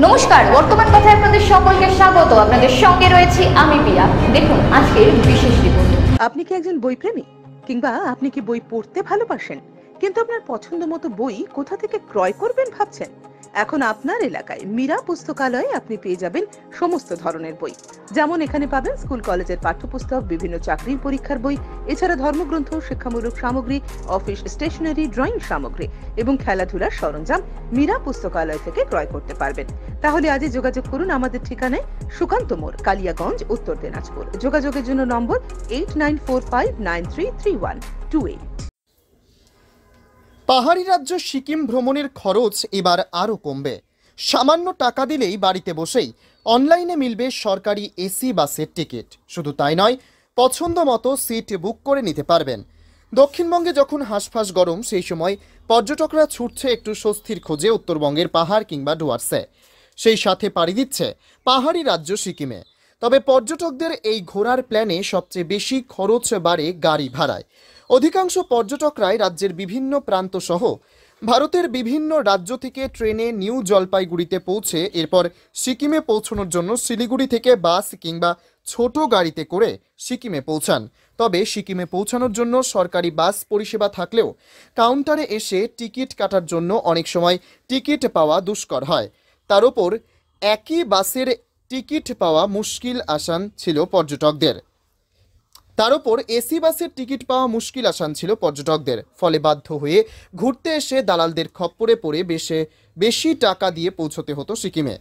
নমস্কার, বর্তমান কথায় আপনাদের সকলকে স্বাগত। আপনাদের সঙ্গে রয়েছি আমি পিয়া। দেখুন আজকের বিশেষ রিপোর্ট। আপনি কি একজন বই প্রেমী, কিংবা আপনি কি বই পড়তে ভালোবাসেন কিন্তু আপনার পছন্দ মতো বই কোথা থেকে ক্রয় করবেন ভাবছেন? এখন আপনার এলাকায় মীরা পুস্তকালয়ে আপনি পেয়ে যাবেন সমস্ত ধরনের বই। যেমন এখানে পাবেন স্কুল কলেজের পাঠ্যপুস্তক, বিভিন্ন চাকরির পরীক্ষার বই, এছাড়া ধর্মগ্রন্থ, শিক্ষামূলক সামগ্রী, অফিস স্টেশনারি, ড্রয়িং সামগ্রী এবং খেলাধুলার সরঞ্জাম মীরা পুস্তকালয় থেকে ক্রয় করতে পারবেন। তাহলে আজই যোগাযোগ করুন আমাদের ঠিকানায়, সুকান্ত মোড়, কালিয়াগঞ্জ, উত্তর দিনাজপুর। যোগাযোগের জন্য নম্বর 8945933128। পাহাড়ি রাজ্য সিকিম ভ্রমণের খরচ এবার আরও কমবে। সামান্য টাকা দিলেই বাড়িতে বসেই অনলাইনে মিলবে সরকারি এসি বাসের টিকিট। শুধু তাই নয়, পছন্দ মতো সিট বুক করে নিতে পারবেন। দক্ষিণবঙ্গে যখন হাঁসফাঁস গরম, সেই সময় পর্যটকরা ছুটছে একটু স্বস্তির খোঁজে উত্তরবঙ্গের পাহাড় কিংবা ডুয়ার্সে। সেই সাথে পাড়ি দিচ্ছে পাহাড়ি রাজ্য সিকিমে। তবে পর্যটকদের এই ঘোরার প্ল্যানে সবচেয়ে বেশি খরচ বাড়ে গাড়ি ভাড়ায়। অধিকাংশ পর্যটকরাই রাজ্যের বিভিন্ন প্রান্ত সহ ভারতের বিভিন্ন রাজ্য থেকে ট্রেনে নিউ জলপাইগুড়িতে পৌঁছে এরপর সিকিমে পৌঁছানোর জন্য শিলিগুড়ি থেকে বাস কিংবা ছোট গাড়িতে করে সিকিমে পৌঁছান। তবে সিকিমে পৌঁছানোর জন্য সরকারি বাস পরিষেবা থাকলেও কাউন্টারে এসে টিকিট কাটার জন্য অনেক সময় টিকিট পাওয়া দুষ্কর হয়। তার উপর একই বাসের টিকিট পাওয়া মুশকিল আসান ছিল পর্যটকদের। ফলে বাধ্য হয়ে ঘুরতে এসে দালালদের খপ্পরে পড়ে বেশি টাকা দিয়ে পৌঁছতে হতো সিকিমে।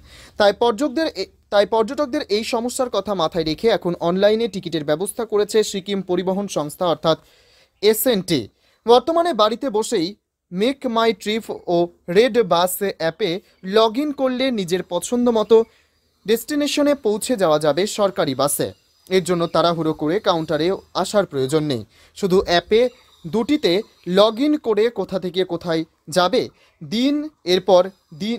তাই পর্যটকদের এই সমস্যার কথা মাথায় রেখে এখন অনলাইনে টিকিটের ব্যবস্থা করেছে সিকিম পরিবহন সংস্থা অর্থাৎ এসএনটি। বর্তমানে বাড়িতে বসেই মেক মাই ট্রিপ ও রেড বাস অ্যাপে লগ ইন করলে নিজের পছন্দ মতো ডেস্টিনেশনে পৌঁছে যাওয়া যাবে সরকারি বাসে। এর জন্য তাড়াহুড়ো করে কাউন্টারে আসার প্রয়োজন নেই। শুধু অ্যাপে দুটিতে লগ ইন করে কোথা থেকে কোথায় যাবে দিন এরপর দিন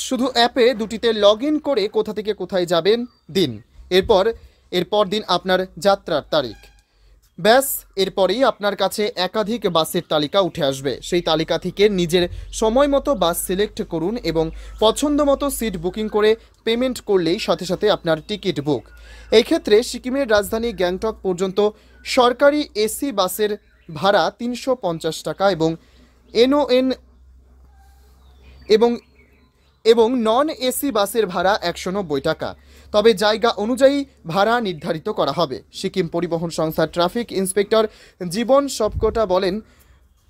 শুধু অ্যাপে দুটিতে লগ ইন করে কোথা থেকে কোথায় যাবেন দিন এরপর দিন আপনার যাত্রার তারিখ। ব্যাস, এরপরেই আপনার কাছে একাধিক বাসের তালিকা উঠে আসবে। সেই তালিকা থেকে নিজের সময় মতো বাস সিলেক্ট করুন এবং পছন্দ মতো সিট বুকিং করে পেমেন্ট করলেই সাথে সাথে আপনার টিকিট বুক। এই ক্ষেত্রে সিকিমের রাজধানী গ্যাংটক পর্যন্ত সরকারি এসি বাসের ভাড়া 350 টাকা এবং নন এসি বাসের ভাড়া 190 টাকা। তবে জায়গা অনুযায়ী ভাড়া নির্ধারিত করা হবে। সিকিম পরিবহন সংস্থার ট্রাফিক ইন্সপেক্টর জীবন সবকটা বলেন,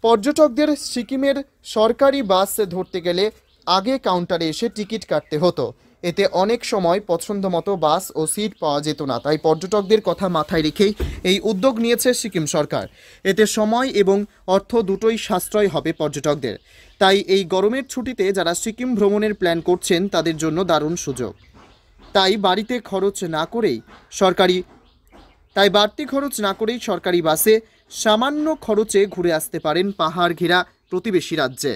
পর্যটকদের সিকিমের সরকারি বাস ধরতে গেলে আগে কাউন্টারে এসে টিকিট কাটতে হতো। এতে অনেক সময় পছন্দ মতো বাস ও সিট পাওয়া যেত না। তাই পর্যটকদের কথা মাথায় রেখেই এই উদ্যোগ নিয়েছে সিকিম সরকার। এতে সময় এবং অর্থ দুটোই সাশ্রয় হবে পর্যটকদের। তাই এই গরমের ছুটিতে যারা সিকিম ভ্রমণের প্ল্যান করছেন তাদের জন্য দারুণ সুযোগ। তাই বাড়তি খরচ না করেই সরকারি বাসে সামান্য খরচে ঘুরে আসতে পারেন পাহাড় ঘেরা প্রতিবেশী রাজ্যে।